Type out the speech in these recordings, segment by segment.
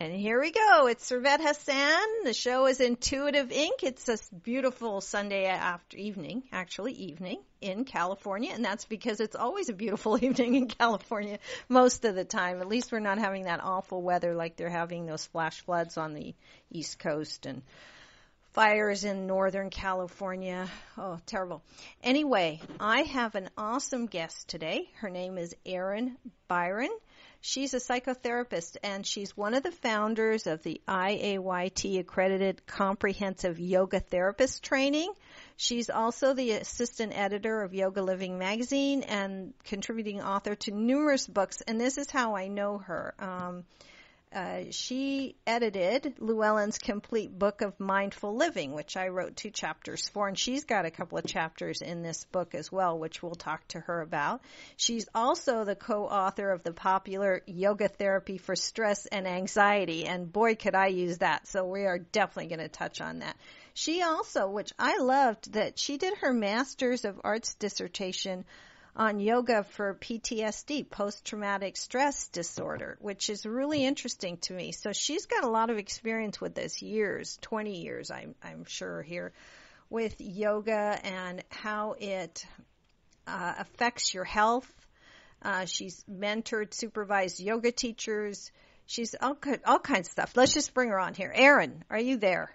And here we go. It's Servet Hassan. The show is Intuitive Inc. It's a beautiful Sunday evening in California. And that's because it's always a beautiful evening in California most of the time. At least we're not having that awful weather like they're having those flash floods on the East Coast and fires in Northern California. Oh, terrible. Anyway, I have an awesome guest today. Her name is Erin Byron. She's a psychotherapist, and she's one of the founders of the IAYT accredited comprehensive yoga therapist training. She's also the assistant editor of Yoga Living magazine and contributing author to numerous books, and this is how I know her. She edited Llewellyn's complete book of mindful living, which I wrote 2 chapters for, and she's got a couple of chapters in this book as well, which we'll talk to her about. She's also the co-author of the popular Yoga Therapy for Stress and Anxiety, and boy, could I use that, so we are definitely going to touch on that. She also, which I loved, that she did her Master's of Arts dissertation on yoga for PTSD, post-traumatic stress disorder, which is really interesting to me. So she's got a lot of experience with this, 20 years, I'm sure here, with yoga and how it affects your health. She's mentored, supervised yoga teachers. She's all kinds of stuff. Let's just bring her on here. Erin, are you there?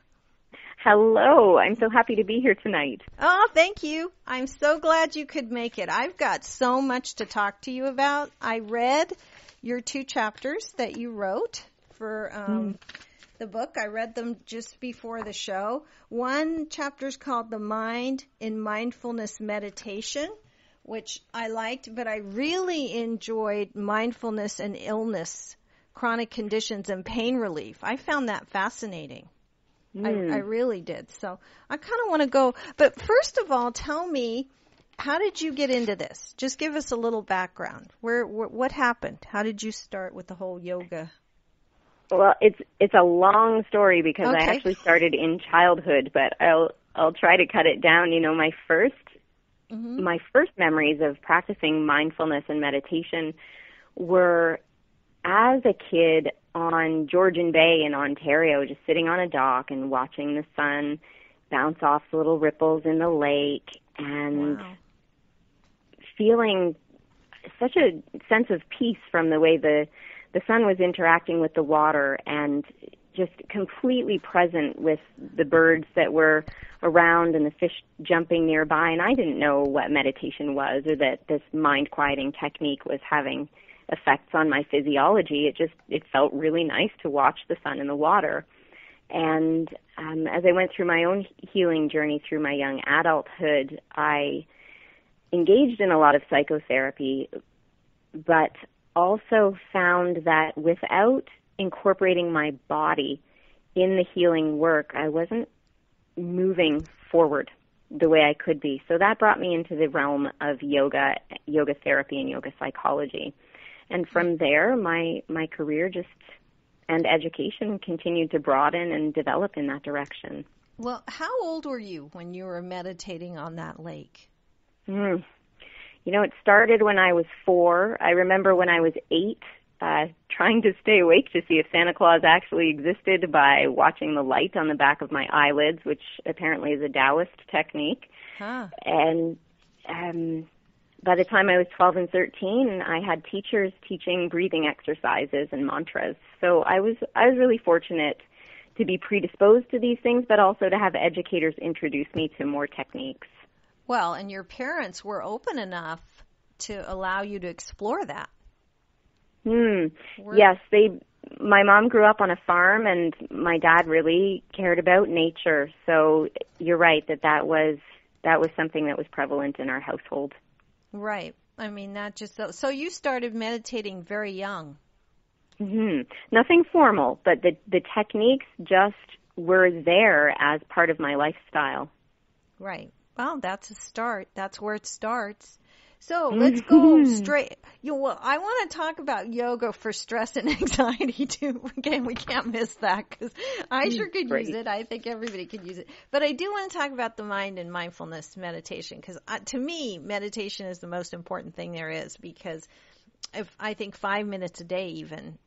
Hello. I'm so happy to be here tonight. Oh, thank you. I'm so glad you could make it. I've got so much to talk to you about. I read your 2 chapters that you wrote for the book. I read them just before the show. One chapter is called The Mind in Mindfulness Meditation, which I liked, but I really enjoyed mindfulness and illness, chronic conditions, and pain relief. I found that fascinating. I really did. So I kind of want to go. But first of all, tell me, how did you get into this? Just give us a little background. What happened? How did you start with the whole yoga? Well, it's a long story because I actually started in childhood, but I'll try to cut it down. You know, my first memories of practicing mindfulness and meditation were as a kid on Georgian Bay in Ontario, just sitting on a dock and watching the sun bounce off the little ripples in the lake and feeling such a sense of peace from the way the sun was interacting with the water and just completely present with the birds that were around and the fish jumping nearby. And I didn't know what meditation was or that this mind-quieting technique was having effects on my physiology. It felt really nice to watch the sun in the water. And as I went through my own healing journey through my young adulthood, I engaged in a lot of psychotherapy, but also found that without incorporating my body in the healing work, I wasn't moving forward the way I could be. So that brought me into the realm of yoga therapy, and yoga psychology. And from there, my career and education continued to broaden and develop in that direction. Well, how old were you when you were meditating on that lake? You know, it started when I was 4. I remember when I was 8, trying to stay awake to see if Santa Claus actually existed by watching the light on the back of my eyelids, which apparently is a Taoist technique. And by the time I was 12 and 13, I had teachers teaching breathing exercises and mantras. So I was really fortunate to be predisposed to these things, but also to have educators introduce me to more techniques. Well, and your parents were open enough to allow you to explore that. Yes, my mom grew up on a farm, and my dad really cared about nature. So you're right that was something that was prevalent in our household. Right. I mean, not just so you started meditating very young. Nothing formal, but the techniques just were there as part of my lifestyle. Right. Well, that's a start. That's where it starts. So let's go straight. I want to talk about yoga for stress and anxiety too. Again, we can't miss that because I sure could use it. I think everybody could use it. But I do want to talk about the mind and mindfulness meditation because to me, meditation is the most important thing there is because if I think 5 minutes a day even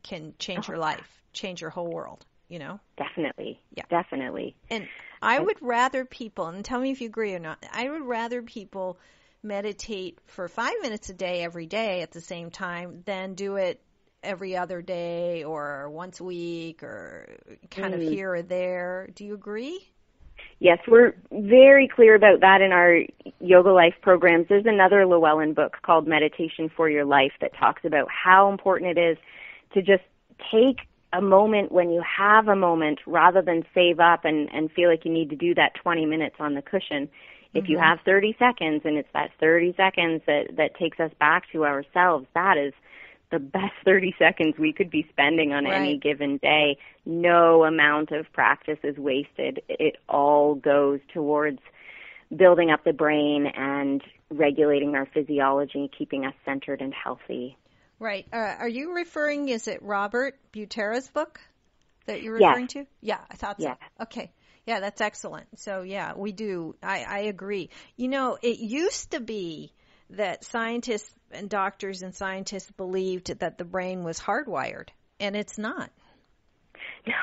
can change your life, change your whole world, you know? Definitely. Yeah. Definitely. And I would rather people, and tell me if you agree or not, I would rather people meditate for 5 minutes a day every day at the same time than do it every other day or once a week or kind of here or there. Do you agree? Yes, we're very clear about that in our Yoga Life programs. There's another Llewellyn book called Meditation for Your Life that talks about how important it is to just take a moment when you have a moment rather than save up and feel like you need to do that 20 minutes on the cushion. If you have 30 seconds and it's that 30 seconds that takes us back to ourselves, that is the best 30 seconds we could be spending on any given day. No amount of practice is wasted. It all goes towards building up the brain and regulating our physiology, keeping us centered and healthy. Right. Are you referring, is it Robert Butera's book that you're referring to? Yeah, I thought so. Okay. Yeah, that's excellent. So, yeah, we do. I agree. You know, it used to be that scientists and doctors and scientists believed that the brain was hardwired, and it's not. No.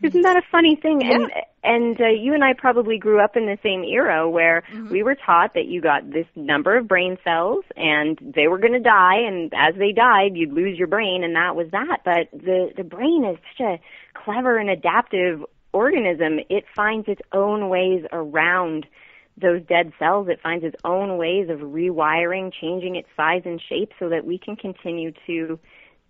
Isn't that a funny thing? Yeah. And you and I probably grew up in the same era where we were taught that you got this number of brain cells and they were going to die, and as they died, you'd lose your brain, and that was that. But the brain is such a clever and adaptive organism. It finds its own ways around those dead cells. It finds its own ways of rewiring, changing its size and shape so that we can continue to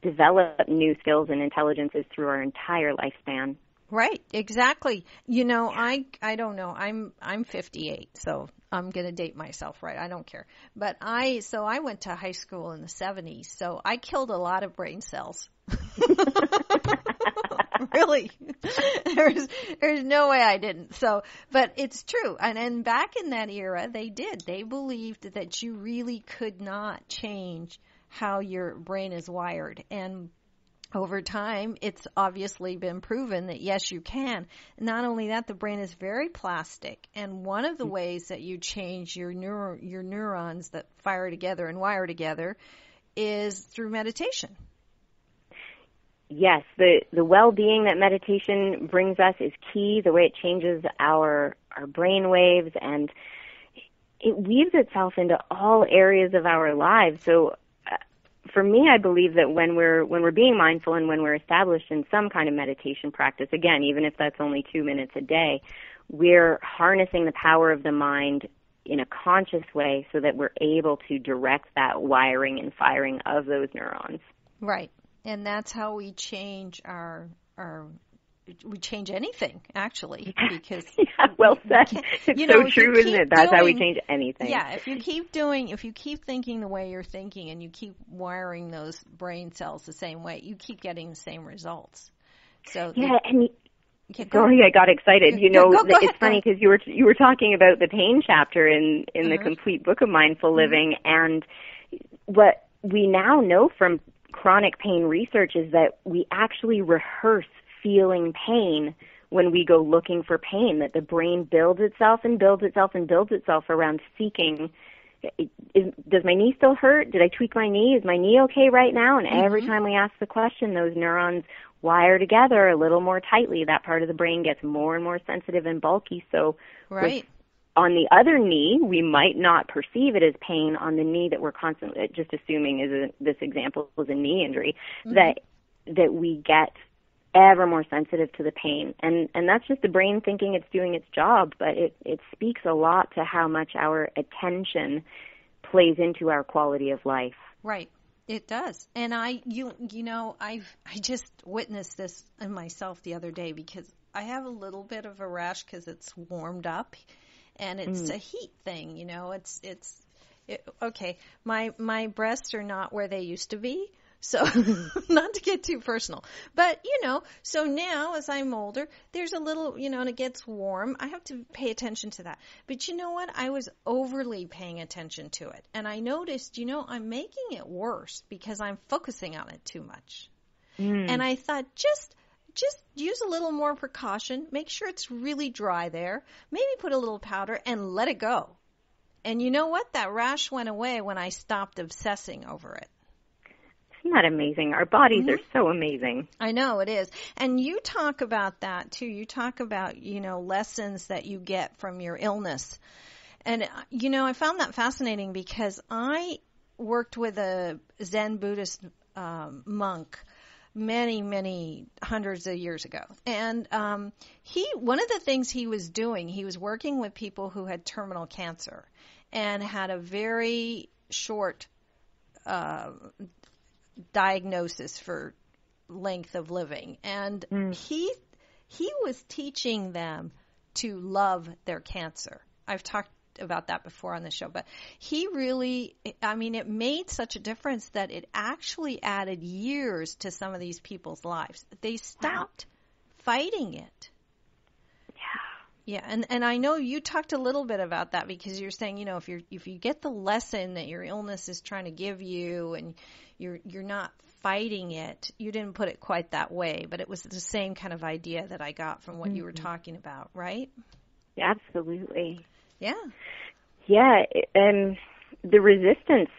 develop new skills and intelligences through our entire lifespan. Right, exactly. You know, I don't know. I'm 58, so I'm going to date myself, right? I don't care. But I went to high school in the 70s, so I killed a lot of brain cells. Really. There's no way I didn't. So, but it's true. And back in that era, they did. They believed that you really could not change how your brain is wired. And over time, it's obviously been proven that yes, you can. Not only that, the brain is very plastic. And one of the ways that you change your neurons that fire together and wire together is through meditation. Yes, the well-being that meditation brings us is key, the way it changes our brain waves, and it weaves itself into all areas of our lives. So for me, I believe that when we're being mindful and when we're established in some kind of meditation practice, again, even if that's only 2 minutes a day, we're harnessing the power of the mind in a conscious way so that we're able to direct that wiring and firing of those neurons. Right. And that's how we change we change anything, actually, because well said. It's so true, isn't it? That's how we change anything. Yeah, if you keep thinking the way you're thinking and you keep wiring those brain cells the same way, you keep getting the same results. So sorry, I got excited. You know, it's funny because you were talking about the pain chapter in the complete book of Mindful Living, and what we now know from chronic pain research is that we actually rehearse feeling pain when we go looking for pain, that the brain builds itself and builds itself and builds itself around seeking, does my knee still hurt? Did I tweak my knee? Is my knee okay right now? And every time we ask the question, those neurons wire together a little more tightly. That part of the brain gets more and more sensitive and bulky. So on the other knee, we might not perceive it as pain. On the knee that we're constantly, just assuming this example was a knee injury, that we get ever more sensitive to the pain. And that's just the brain thinking it's doing its job, but it speaks a lot to how much our attention plays into our quality of life. Right. It does. And I just witnessed this in myself the other day because I have a little bit of a rash because it's warmed up. And it's a heat thing, you know. Okay. My breasts are not where they used to be, so not to get too personal. But so now as I'm older, there's a little, and it gets warm. I have to pay attention to that. But you know what? I was overly paying attention to it, and I noticed, I'm making it worse because I'm focusing on it too much. And I thought, just use a little more precaution. Make sure it's really dry there. Maybe put a little powder and let it go. And you know what? That rash went away when I stopped obsessing over it. Isn't that amazing? Our bodies are so amazing. I know it is. And you talk about that too. You talk about, lessons that you get from your illness. And, I found that fascinating because I worked with a Zen Buddhist monk many, many hundreds of years ago. And one of the things he was doing, he was working with people who had terminal cancer and had a very short diagnosis for length of living. And he was teaching them to love their cancer. I've talked about that before on the show, but he really, it made such a difference that it actually added years to some of these people's lives. They stopped fighting it. Yeah, and I know you talked a little bit about that because you're saying, if you get the lesson that your illness is trying to give you and you're not fighting it, you didn't put it quite that way, but it was the same kind of idea that I got from what you were talking about, right? Absolutely. Yeah. Yeah, and the resistance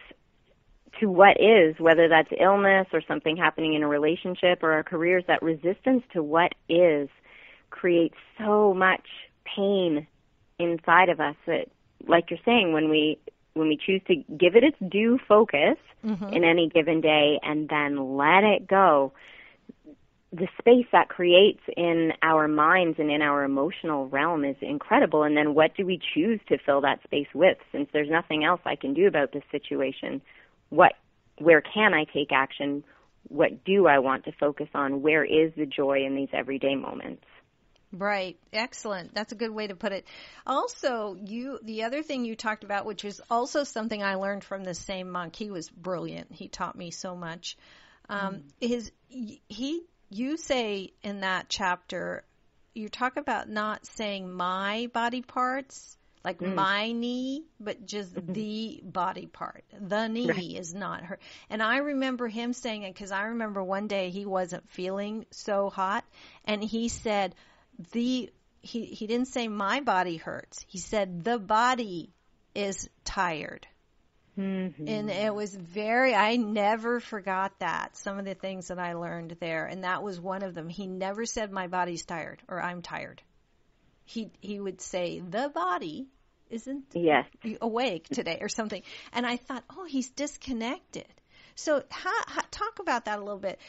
to what is, whether that's illness or something happening in a relationship or our careers, that resistance to what is creates so much pain inside of us that, like you're saying, when we choose to give it its due focus in any given day and then let it go, the space that creates in our minds and in our emotional realm is incredible. And then what do we choose to fill that space with? Since there's nothing else I can do about this situation, where can I take action? What do I want to focus on? Where is the joy in these everyday moments? Right. Excellent. That's a good way to put it. Also, the other thing you talked about, which is also something I learned from the same monk, he was brilliant. He taught me so much. You say in that chapter, you talk about not saying my body parts, like my knee, but just the body part. The knee is not her. And I remember him saying it because I remember one day he wasn't feeling so hot, and he said he didn't say my body hurts. He said the body is tired. And it was I never forgot that, some of the things that I learned there. And that was one of them. He never said my body's tired or I'm tired. He would say the body isn't awake today or something. And I thought, he's disconnected. So talk about that a little bit,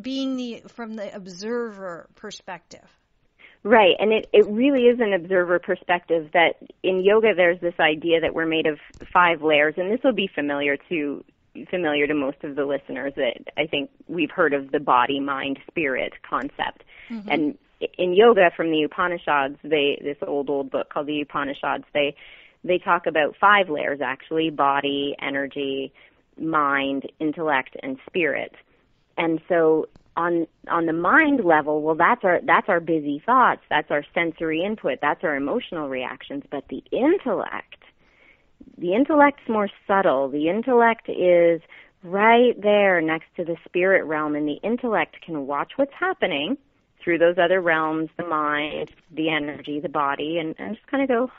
being from the observer perspective. Right, and it really is an observer perspective that in yoga there's this idea that we're made of 5 layers, and this will be familiar to most of the listeners. That I think we've heard of the body, mind, spirit concept. And in yoga from the Upanishads, this old book called the Upanishads, they talk about 5 layers actually: body, energy, mind, intellect, and spirit. And so on the mind level, well, that's our busy thoughts, that's our sensory input, that's our emotional reactions. But the intellect's more subtle. The intellect is right there next to the spirit realm, and the intellect can watch what's happening through those other realms, the mind, the energy, the body, and just kind of go,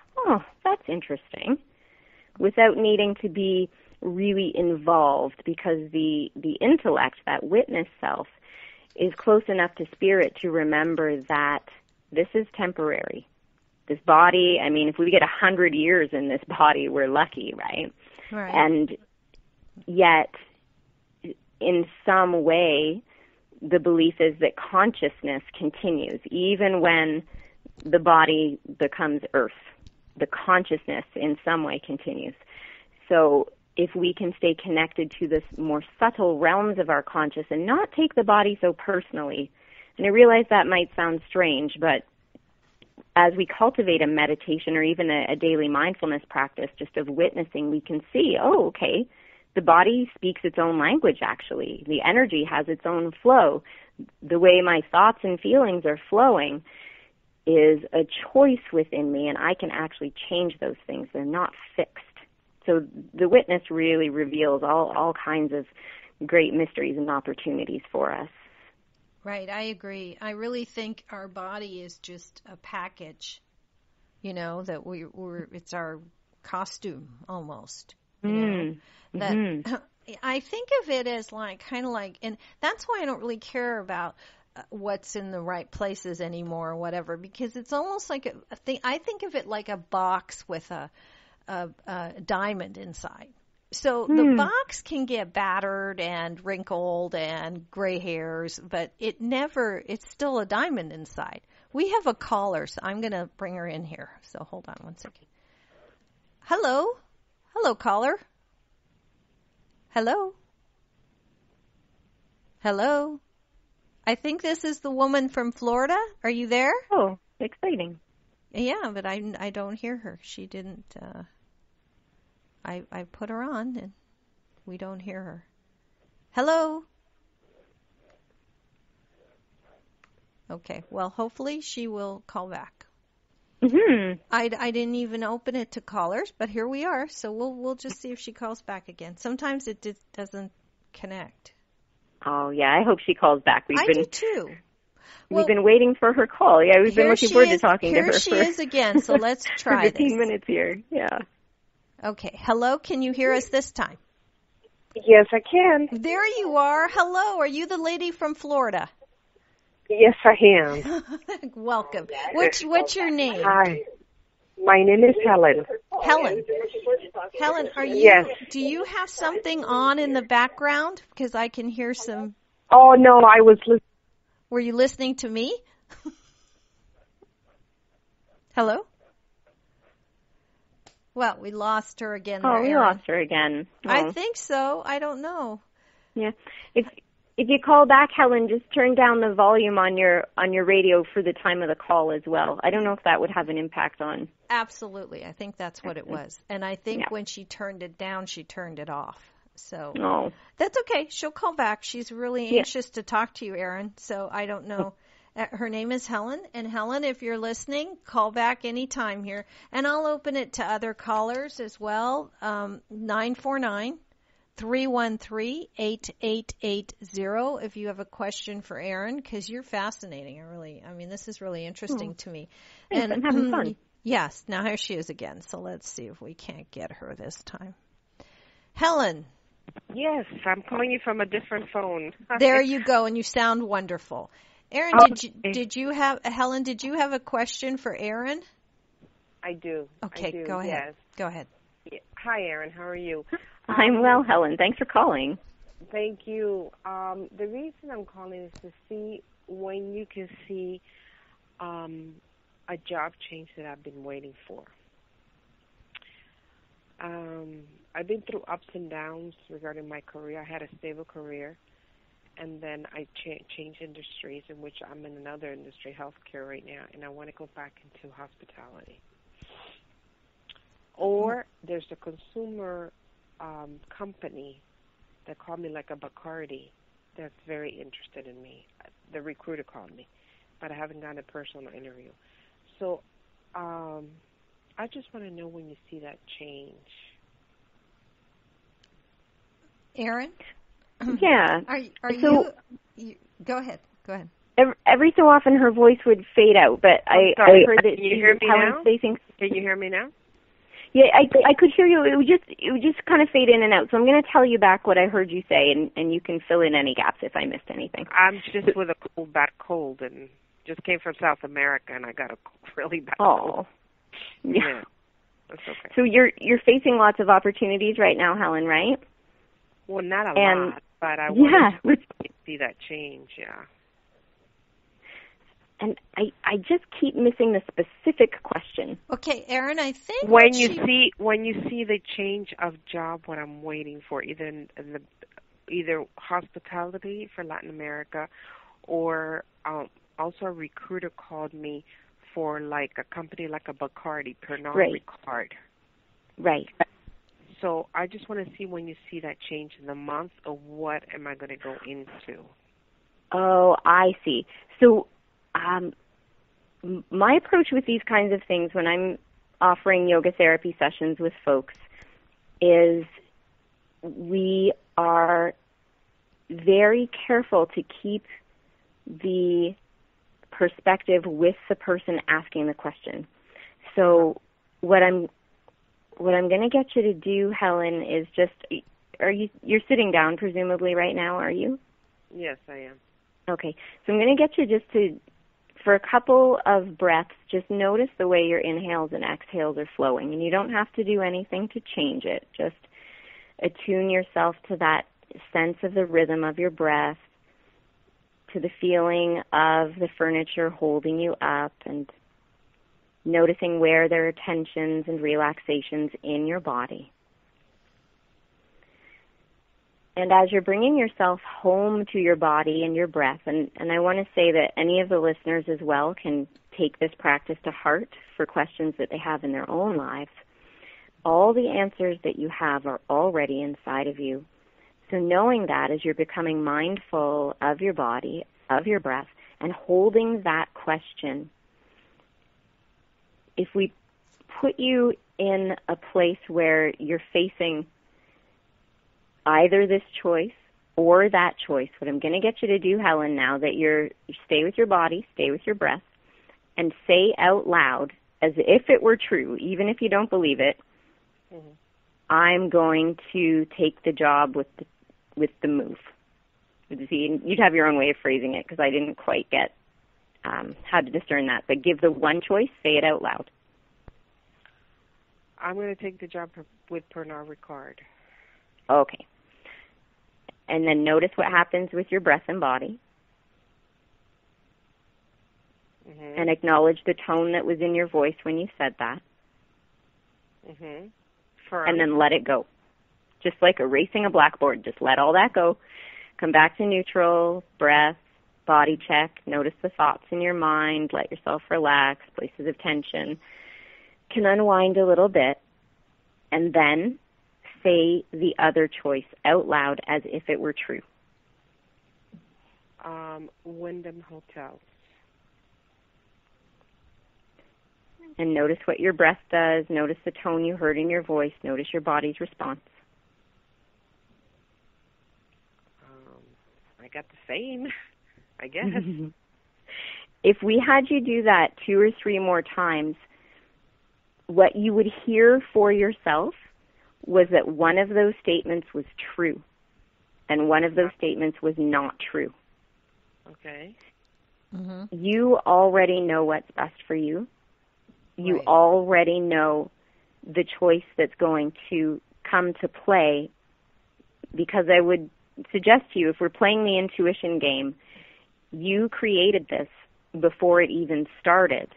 that's interesting, without needing to be really involved, because the intellect, that witness self, is close enough to spirit to remember that this is temporary. This body, if we get 100 years in this body, we're lucky, right? Right. And yet, in some way, the belief is that consciousness continues. Even when the body becomes earth, the consciousness in some way continues. So if we can stay connected to this more subtle realms of our conscious and not take the body so personally, and I realize that might sound strange, but as we cultivate a meditation or even a daily mindfulness practice just of witnessing, we can see, okay, the body speaks its own language actually. The energy has its own flow. The way my thoughts and feelings are flowing is a choice within me, and I can actually change those things. They're not fixed. So the witness really reveals all kinds of great mysteries and opportunities for us. Right, I agree. I really think our body is just a package, that it's our costume almost. That I think of it as like kind of like, and that's why I don't really care about what's in the right places anymore or whatever, because it's almost like a thing. I think of it like a box with a diamond inside. So the box can get battered and wrinkled and gray hairs, but it's still a diamond inside. We have a caller, so I'm going to bring her in here. So hold on one second. Hello? Hello, caller. Hello? Hello? I think this is the woman from Florida. Are you there? Oh, exciting. Yeah, but I don't hear her. She didn't, I put her on and we don't hear her. Hello? Okay, well, hopefully she will call back. Mm-hmm. I didn't even open it to callers, but here we are. So we'll just see if she calls back again. Sometimes it doesn't connect. Oh, yeah, I hope she calls back. I do too. We've been waiting for her call. Yeah, we've been looking forward to talking to her. Here she is again, so let's try for 15 minutes here, yeah. Okay, hello, can you hear us this time? Yes, I can. There you are. Hello, are you the lady from Florida? Yes, I am. Welcome. What's your name? Hi. My name is Helen. Helen. Helen, are you? Yes. Do you have something on in the background? Because I can hear some. Oh no, I was listening. Were you listening to me? Hello? Well, we lost her again. Oh, we lost her again. Oh. I think so. I don't know. Yeah. If you call back, Helen, just turn down the volume on your radio for the time of the call as well. I don't know if that would have an impact on. Absolutely. I think that's what it was. And I think when she turned it down, she turned it off. So that's okay. She'll call back. She's really anxious to talk to you, Erin. So I don't know. Her name is Helen. And Helen, if you're listening, call back anytime here. And I'll open it to other callers as well. 949-313-8880 if you have a question for Erin, because you're fascinating. This is really interesting to me. And I'm having fun. Yes. Now here she is again. So let's see if we can't get her this time. Helen. Yes, I'm calling you from a different phone. There you go, and you sound wonderful. Erin, did you have a question for Erin? I do. Okay, go ahead. Yes. Go ahead. Hi, Erin. How are you? I'm well, Helen. Thanks for calling. Thank you. The reason I'm calling is to see when you can see a job change that I've been waiting for. I've been through ups and downs regarding my career. I had a stable career, and then I changed industries, in which I'm in another industry, healthcare right now, and I want to go back into hospitality. Or there's a consumer company that called me, like a Bacardi, that's very interested in me. The recruiter called me, but I haven't gotten a personal interview. So I just want to know when you see that change. Erin? Yeah. Are you go ahead. Go ahead. Every so often her voice would fade out, but I heard that Helen's facing. Can you hear me now? Yeah, I could hear you. It would just kind of fade in and out. So I'm going to tell you back what I heard you say, and you can fill in any gaps if I missed anything. I'm just with a bad cold, and just came from South America, and I got a really bad cold. Yeah. That's okay. So you're facing lots of opportunities right now, Helen, right? Well, not a lot, but I want to see that change, And I just keep missing the specific question. Okay, Erin, I think when you see the change of job, what I'm waiting for, either hospitality for Latin America, or also a recruiter called me for like a company like a Bacardi, Pernod Ricard. Right. So I just want to see when you see that change in the month, or what am I going to go into? Oh, I see. So my approach with these kinds of things when I'm offering yoga therapy sessions with folks is we are very careful to keep the perspective with the person asking the question. So what I'm going to get you to do, Helen, is just you're sitting down presumably right now, are you? Yes, I am. Okay. So I'm going to get you just for a couple of breaths, just notice the way your inhales and exhales are flowing. And you don't have to do anything to change it. Just attune yourself to that sense of the rhythm of your breath, to the feeling of the furniture holding you up, and noticing where there are tensions and relaxations in your body. And as you're bringing yourself home to your body and your breath, and I want to say that any of the listeners as well can take this practice to heart for questions that they have in their own lives, all the answers that you have are already inside of you. So knowing that as you're becoming mindful of your body, of your breath, and holding that question, if we put you in a place where you're facing either this choice or that choice, what I'm going to get you to do, Helen, now that you stay with your body, stay with your breath, and say out loud, as if it were true, even if you don't believe it, I'm going to take the job with the move. See, you'd have your own way of phrasing it because I didn't quite get how to discern that. But give the one choice, say it out loud. I'm going to take the job with Pernod Ricard. Okay. And then notice what happens with your breath and body. And acknowledge the tone that was in your voice when you said that. And then let it go. Just like erasing a blackboard, just let all that go. Come back to neutral, breath, body check. Notice the thoughts in your mind. Let yourself relax, places of tension. Can unwind a little bit. And then say the other choice out loud as if it were true. Wyndham Hotels. And notice what your breath does. Notice the tone you heard in your voice. Notice your body's response. I got the same, I guess. If we had you do that 2 or 3 more times, what you would hear for yourself was that one of those statements was true and one of those statements was not true. Okay. You already know what's best for you. You already know the choice that's going to come to play, because I would suggest to you, if we're playing the intuition game, you created this before it even started.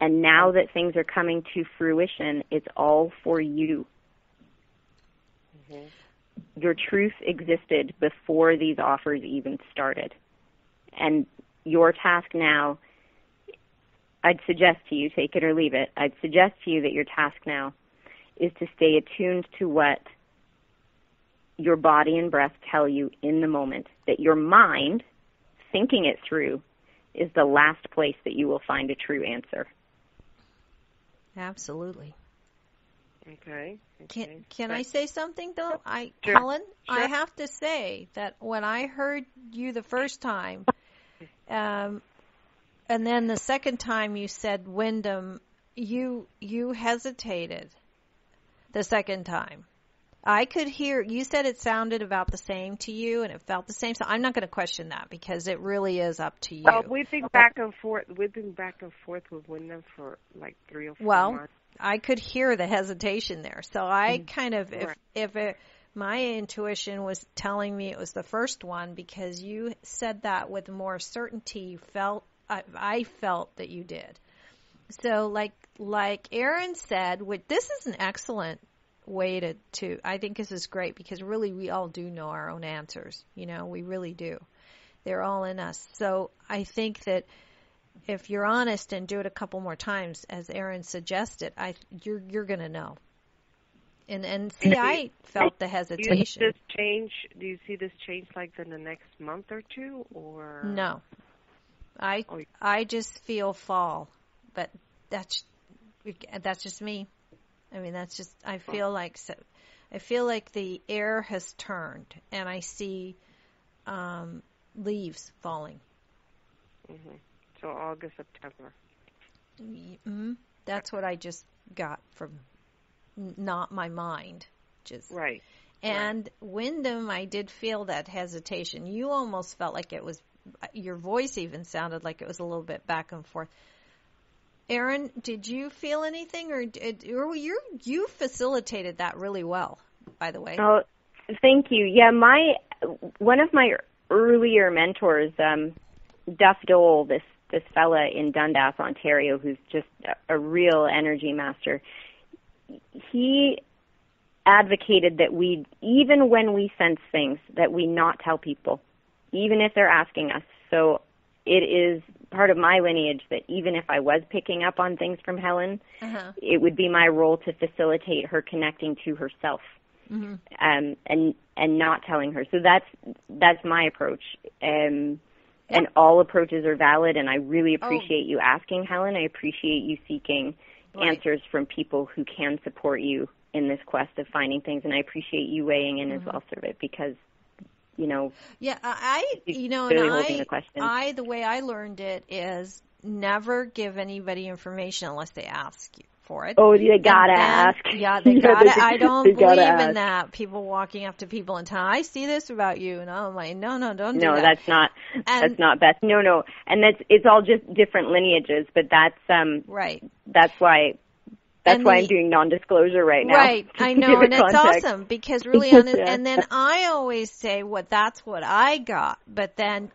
And now that things are coming to fruition, it's all for you. Your truth existed before these offers even started. And your task now, I'd suggest to you, take it or leave it, I'd suggest to you that your task now is to stay attuned to what your body and breath tell you in the moment. That your mind, thinking it through, is the last place that you will find a true answer. Absolutely. Okay. Can I say something though? Sure. Helen, Sure. I have to say that when I heard you the first time, and then the second time you said Wyndham, you hesitated the second time. I could hear, you said it sounded about the same to you and it felt the same. So I'm not going to question that because it really is up to you. Well, we've been back and forth. We've been back and forth with Wyndham for like 3 or 4 months. I could hear the hesitation there. So I kind of, my intuition was telling me it was the first one because you said that with more certainty. I felt that you did. So like Erin said, this is an excellent way to I think this is great because really we all do know our own answers. You know, we really do. They're all in us. So I think that if you're honest and do it a couple more times, as Erin suggested, you're going to know. And see, I felt the hesitation. Do you see this change like in the next month or 2 or? No. I just feel fall, but that's just me. I mean, I feel like the air has turned and I see leaves falling. So August, September. That's what I just got from not my mind. Right. And Wyndham, I did feel that hesitation. You almost felt like it was, your voice even sounded like it was a little bit back and forth. Erin, did you feel anything, or you facilitated that really well, by the way? Oh, thank you. Yeah, one of my earlier mentors, Duff Dole, this fella in Dundas, Ontario, who's just a real energy master, he advocated that we, even when we sense things, that we not tell people, even if they're asking us. So it is part of my lineage that even if I was picking up on things from Helen, it would be my role to facilitate her connecting to herself, and not telling her. So that's my approach. And all approaches are valid, and I really appreciate you asking, Helen. I appreciate you seeking answers from people who can support you in this quest of finding things, and I appreciate you weighing in as well, Servit, because, you know... Yeah, the way I learned it is never give anybody information unless they ask you for it. Oh, they gotta ask. Yeah, they gotta. I don't believe in that. People walking up to people and telling, I see this about you, and I'm like, no, don't do that. No, that's not best. No, and it's all just different lineages, but that's right. That's why I'm doing non-disclosure right now. Right, I know, and it's awesome because really, and then I always say, that's what I got, but then,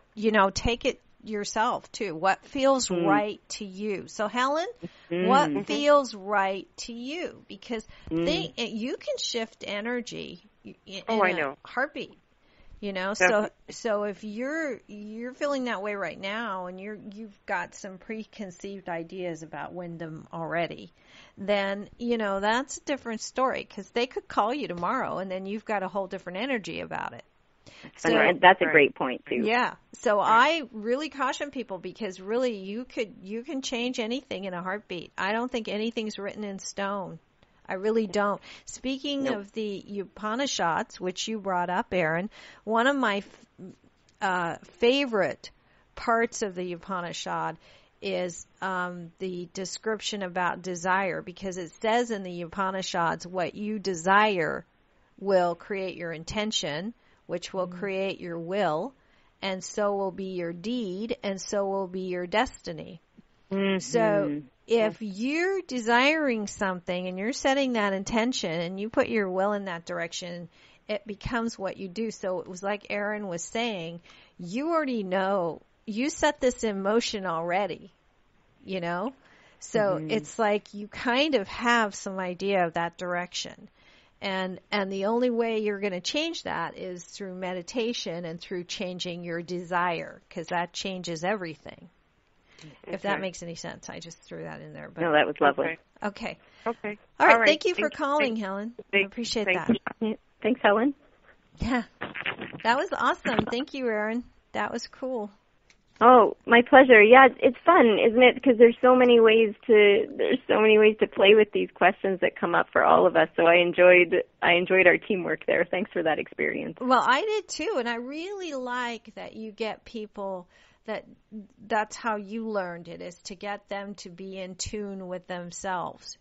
take it yourself too. What feels right to you? So Helen, what feels right to you? Because you can shift energy in a heartbeat. So if you're feeling that way right now, and you've got some preconceived ideas about Wyndham already, then that's a different story, because they could call you tomorrow, and then you've got a whole different energy about it. So that's a great point too. Yeah. So I really caution people, because really you can change anything in a heartbeat. I don't think anything's written in stone. I really don't. Speaking of the Upanishads, which you brought up, Erin, one of my favorite parts of the Upanishad is the description about desire, because it says in the Upanishads, what you desire will create your intention, which will create your will, and so will be your deed, and so will be your destiny. So if you're desiring something and you're setting that intention and you put your will in that direction, it becomes what you do. So it was like Erin was saying, you already know, you set this in motion already, So it's like you kind of have some idea of that direction. And the only way you're going to change that is through meditation and through changing your desire, because that changes everything. If that makes any sense. I just threw that in there. But... No, that was lovely. Okay. All right. Thank you for calling, Helen. I appreciate that. Thanks, Helen. Yeah. That was awesome. Thank you, Erin. That was cool. Oh, my pleasure. Yeah, it's fun, isn't it? Because there's so many ways to play with these questions that come up for all of us. So I enjoyed our teamwork there. Thanks for that experience. Well, I did too, and I really like that you get people that's how you learned it, is to get them to be in tune with themselves,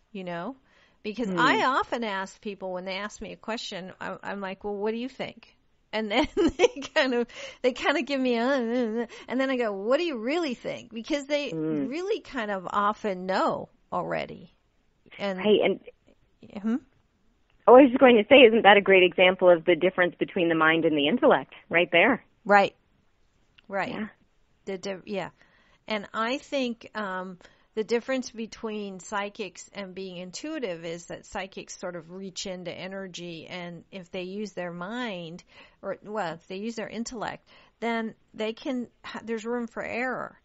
because I often ask people, when they ask me a question, I'm like, well, what do you think? And then they kind of give me and then I go, what do you really think? Because they really kind of often know already. And I was just going to say, isn't that a great example of the difference between the mind and the intellect right there? Right. Yeah. And I think the difference between psychics and being intuitive is that psychics sort of reach into energy, and if they use their mind, if they use their intellect, then there's room for error.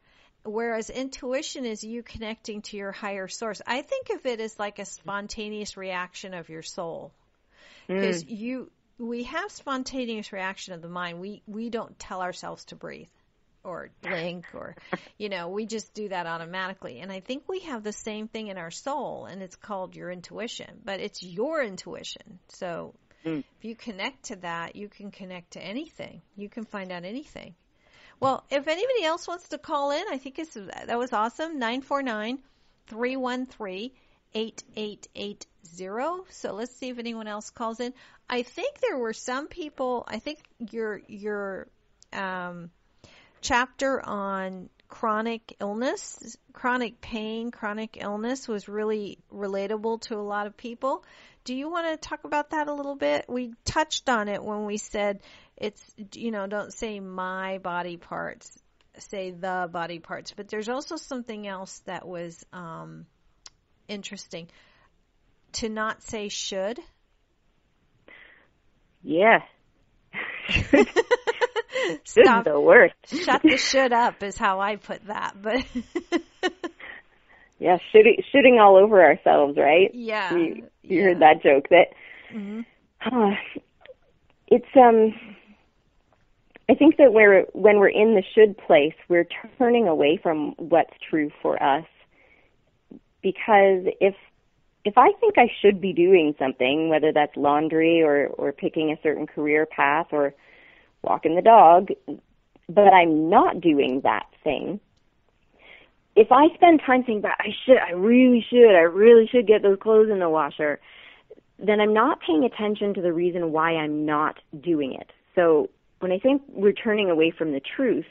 Whereas intuition is you connecting to your higher source. I think of it as like a spontaneous reaction of your soul. Because we have spontaneous reaction of the mind. We don't tell ourselves to breathe or blink or, we just do that automatically. And I think we have the same thing in our soul, and it's called your intuition, but it's your intuition. So if you connect to that, you can connect to anything. You can find out anything. Well, if anybody else wants to call in, I think that was awesome. 949-313-8893. 8880. So let's see if anyone else calls in. I think there were some people, I think your chapter on chronic illness, chronic pain, chronic illness was really relatable to a lot of people. Do you want to talk about that a little bit? We touched on it when we said it's, don't say my body parts, say the body parts. But there's also something else that was interesting. To not say should. Yeah. Stop. The worst. Shut the should up is how I put that. But yeah, shooting all over ourselves, right? Yeah. You heard that joke. That it's I think that when we're in the should place, we're turning away from what's true for us. Because if I think I should be doing something, whether that's laundry or picking a certain career path or walking the dog, but I'm not doing that thing, if I spend time thinking about I really should get those clothes in the washer, then I'm not paying attention to the reason why I'm not doing it. So when I think we're turning away from the truth,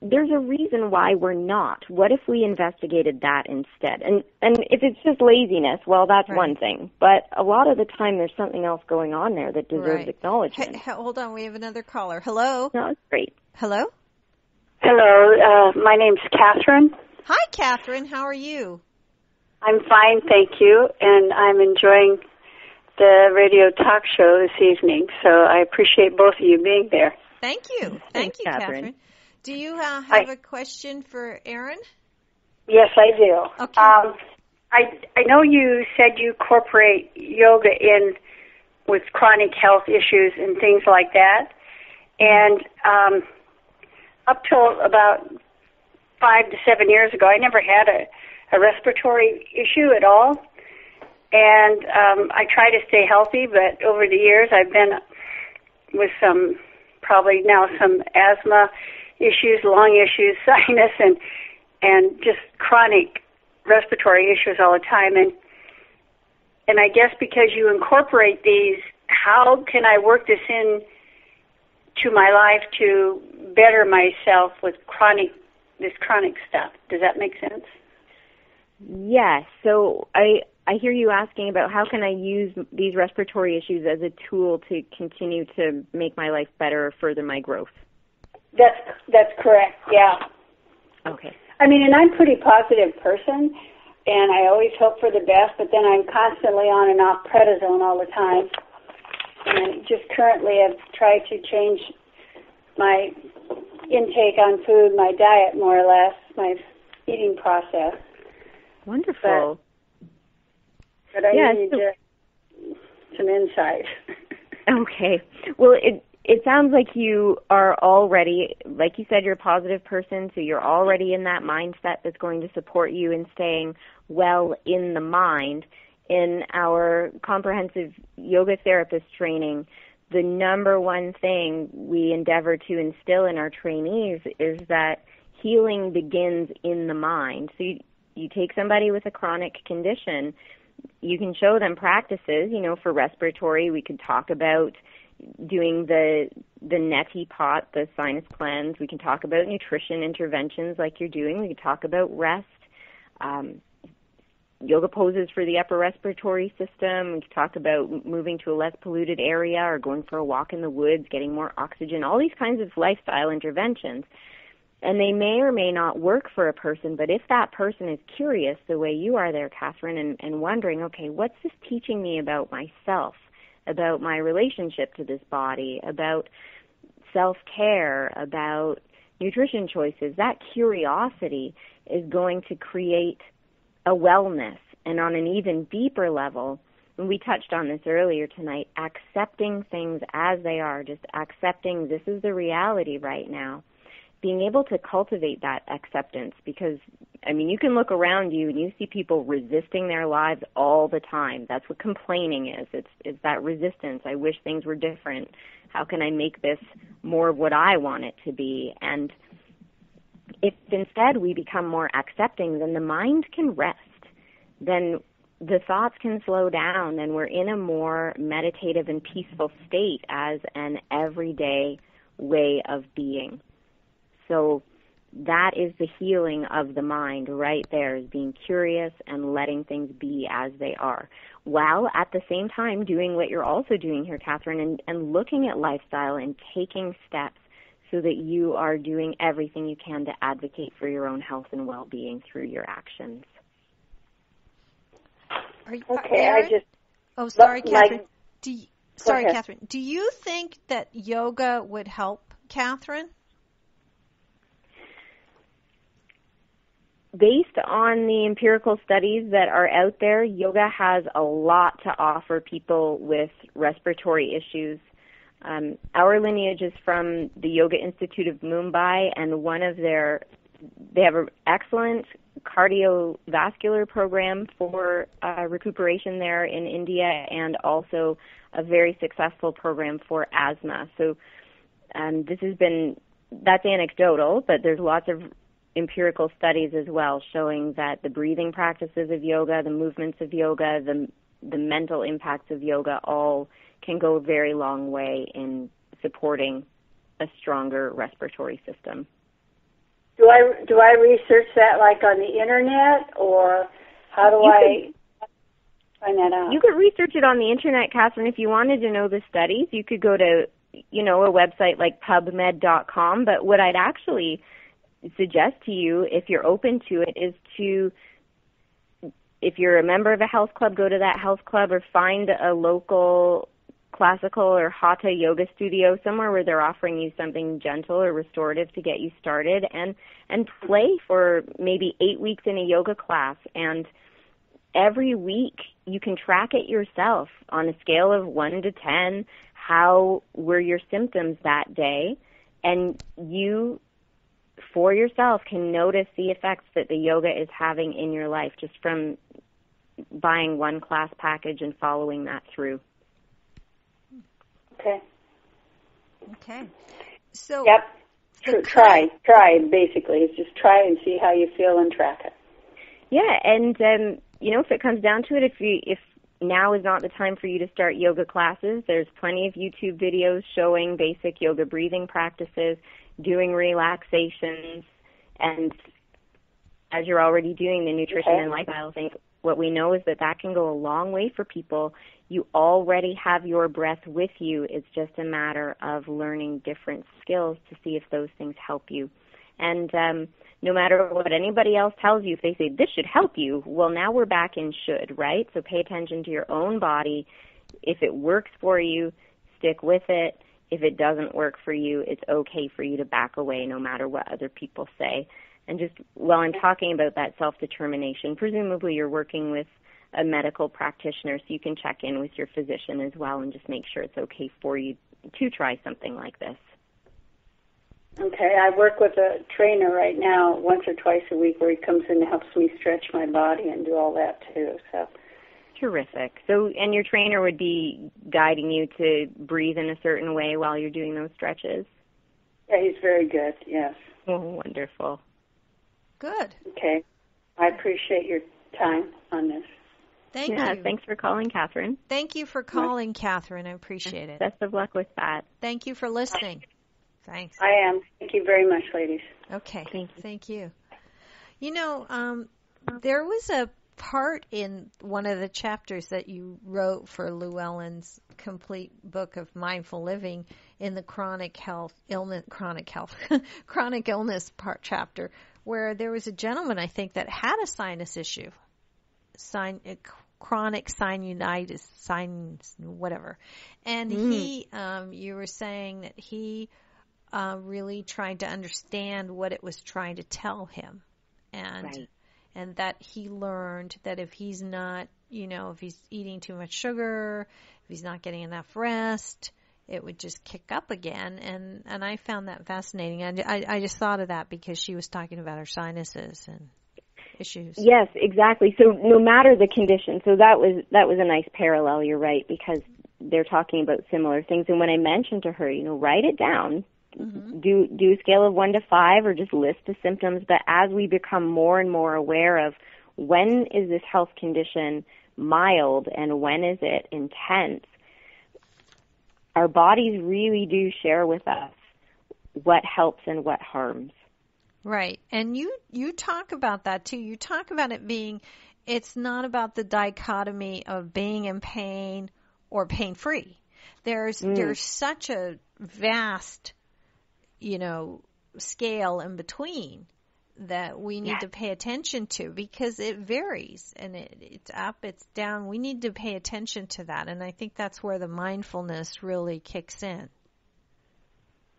there's a reason why we're not. What if we investigated that instead? And if it's just laziness, well, that's one thing. But a lot of the time there's something else going on there that deserves acknowledgement. Hey, hold on, we have another caller. Hello? No, it's great. Hello? Hello, my name's Catherine. Hi, Catherine. How are you? I'm fine, thank you, and I'm enjoying the radio talk show this evening, so I appreciate both of you being there. Thank you. Thank you, Catherine. Do you have a question for Erin? Yes, I do. Okay. I know you said you incorporate yoga in with chronic health issues and things like that, and up till about 5 to 7 years ago, I never had a respiratory issue at all, and I try to stay healthy, but over the years I've been with some asthma issues, lung issues, sinus, and just chronic respiratory issues all the time. And I guess because you incorporate these, how can I work this in to my life to better myself with this chronic stuff? Does that make sense? Yes. So I hear you asking about how can I use these respiratory issues as a tool to continue to make my life better or further my growth. That's correct, yeah. Okay. I mean, and I'm a pretty positive person, and I always hope for the best, but then I'm constantly on and off prednisone all the time. And just currently I've tried to change my intake on food, my diet more or less, my eating process. Wonderful. But I need some insight. Okay. Well, it sounds like you are already, like you said, you're a positive person, so you're already in that mindset that's going to support you in staying well in the mind. In our comprehensive yoga therapist training, the number one thing we endeavor to instill in our trainees is that healing begins in the mind. So you take somebody with a chronic condition, you can show them practices, for respiratory. We could talk about doing the neti pot, the sinus cleanse. We can talk about nutrition interventions like you're doing. We can talk about rest, yoga poses for the upper respiratory system. We can talk about moving to a less polluted area or going for a walk in the woods, getting more oxygen, all these kinds of lifestyle interventions. And they may or may not work for a person, but if that person is curious the way you are there, Catherine, and wondering, okay, what's this teaching me about myself, about my relationship to this body, about self-care, about nutrition choices, that curiosity is going to create a wellness. And on an even deeper level, and we touched on this earlier tonight, accepting things as they are, just accepting this is the reality right now. Being able to cultivate that acceptance, because, you can look around you and you see people resisting their lives all the time. That's what complaining is. It's that resistance. I wish things were different. How can I make this more of what I want it to be? And if instead we become more accepting, then the mind can rest. Then the thoughts can slow down and we're in a more meditative and peaceful state as an everyday way of being. So that is the healing of the mind right there, is being curious and letting things be as they are, while at the same time doing what you're also doing here, Catherine, and looking at lifestyle and taking steps so that you are doing everything you can to advocate for your own health and well-being through your actions. Sorry, Catherine. Catherine. Do you think that yoga would help Catherine? Based on the empirical studies that are out there, yoga has a lot to offer people with respiratory issues. Our lineage is from the Yoga Institute of Mumbai, and they have an excellent cardiovascular program for recuperation there in India, and also a very successful program for asthma. So that's anecdotal, but there's lots of empirical studies as well showing that the breathing practices of yoga, the movements of yoga, the mental impacts of yoga all can go a very long way in supporting a stronger respiratory system. Do I research that like on the internet, or how do I find that out? You could research it on the internet, Catherine. If you wanted to know the studies, you could go to, a website like PubMed.com. But what I'd actually suggest to you, if you're open to it, is to, if you're a member of a health club, go to that health club, or find a local classical or hatha yoga studio somewhere where they're offering you something gentle or restorative to get you started, and play for maybe 8 weeks in a yoga class. And every week you can track it yourself on a scale of 1 to 10, how were your symptoms that day, and you for yourself can notice the effects that the yoga is having in your life just from buying one class package and following that through. Okay. So yep. Try basically. It's just try and see how you feel and track it. Yeah, and if it comes down to it, if now is not the time for you to start yoga classes, there's plenty of YouTube videos showing basic yoga breathing practices, doing relaxations, and as you're already doing the nutrition and lifestyle things, what we know is that can go a long way for people. You already have your breath with you. It's just a matter of learning different skills to see if those things help you. And no matter what anybody else tells you, if they say, this should help you, well, now we're back in should, right? So pay attention to your own body. If it works for you, stick with it. If it doesn't work for you, it's okay for you to back away no matter what other people say. And just while I'm talking about that self-determination, presumably you're working with a medical practitioner, so you can check in with your physician as well and just make sure it's okay for you to try something like this. Okay, I work with a trainer right now once or twice a week where he comes in and helps me stretch my body and do all that too. So terrific. So, and your trainer would be guiding you to breathe in a certain way while you're doing those stretches? Yeah, he's very good, yes. Oh, wonderful. Good. Okay. I appreciate your time on this. Thank you. Thanks for calling, Catherine. Thank you for calling, Catherine. I appreciate it. Best of luck with that. Thank you for listening. Thanks. I am. Thank you very much, ladies. Okay. Thank you. There was a part in one of the chapters that you wrote for Llewellyn's complete book of mindful living in the chronic illness part chapter, where there was a gentleman, I think, that had a sinus issue, chronic sinusitis, whatever. And you were saying that he really tried to understand what it was trying to tell him. And that he learned that if he's not, if he's eating too much sugar, if he's not getting enough rest, it would just kick up again. And I found that fascinating. I just thought of that because she was talking about her sinuses and issues. Yes, exactly. So no matter the condition, so that was a nice parallel, you're right, because they're talking about similar things. And when I mentioned to her, write it down, do a scale of 1 to 5 or just list the symptoms. But as we become more and more aware of when is this health condition mild and when is it intense, our bodies really do share with us what helps and what harms. Right. And you talk about that too. You talk about it being, it's not about the dichotomy of being in pain or pain-free. There's such a vast, scale in between that we need to pay attention to, because it varies and it's up, it's down. We need to pay attention to that. And I think that's where the mindfulness really kicks in.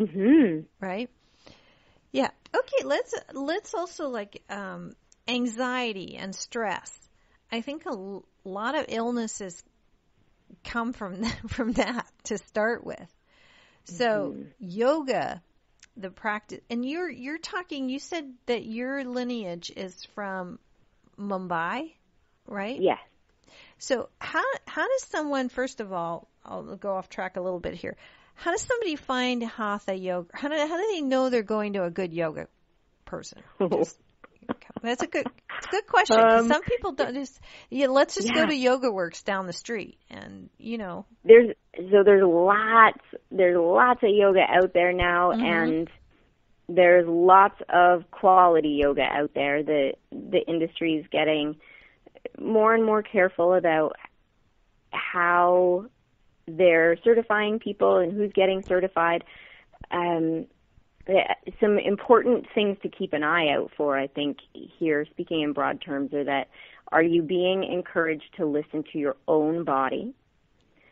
Mm-hmm. Right? Yeah. Okay. Let's also anxiety and stress. I think a lot of illnesses come from that to start with. So yoga, the practice, and you're talking, you said that your lineage is from Mumbai, right? Yes. So how does someone, first of all, I'll go off track a little bit here. How does somebody find hatha yoga? How do they know they're going to a good yoga person? That's a good question. 'Cause some people don't let's just go to Yoga Works down the street, and there's lots of yoga out there now, and there's lots of quality yoga out there. The industry is getting more and more careful about how they're certifying people and who's getting certified. Some important things to keep an eye out for, I think, here, speaking in broad terms, are that, are you being encouraged to listen to your own body?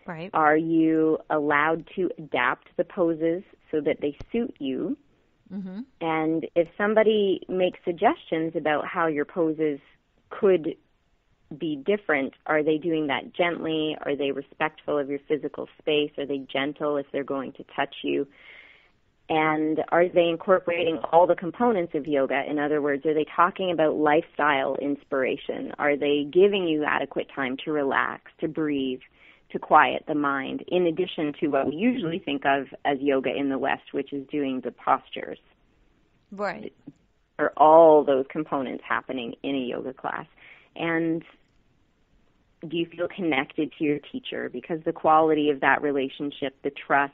Right. Are you allowed to adapt the poses so that they suit you? Mm-hmm. And if somebody makes suggestions about how your poses could be different, are they doing that gently? Are they respectful of your physical space? Are they gentle if they're going to touch you? And are they incorporating all the components of yoga? In other words, are they talking about lifestyle inspiration? Are they giving you adequate time to relax, to breathe, to quiet the mind, in addition to what we usually think of as yoga in the West, which is doing the postures? Right. Are all those components happening in a yoga class? And do you feel connected to your teacher? Because the quality of that relationship, the trust,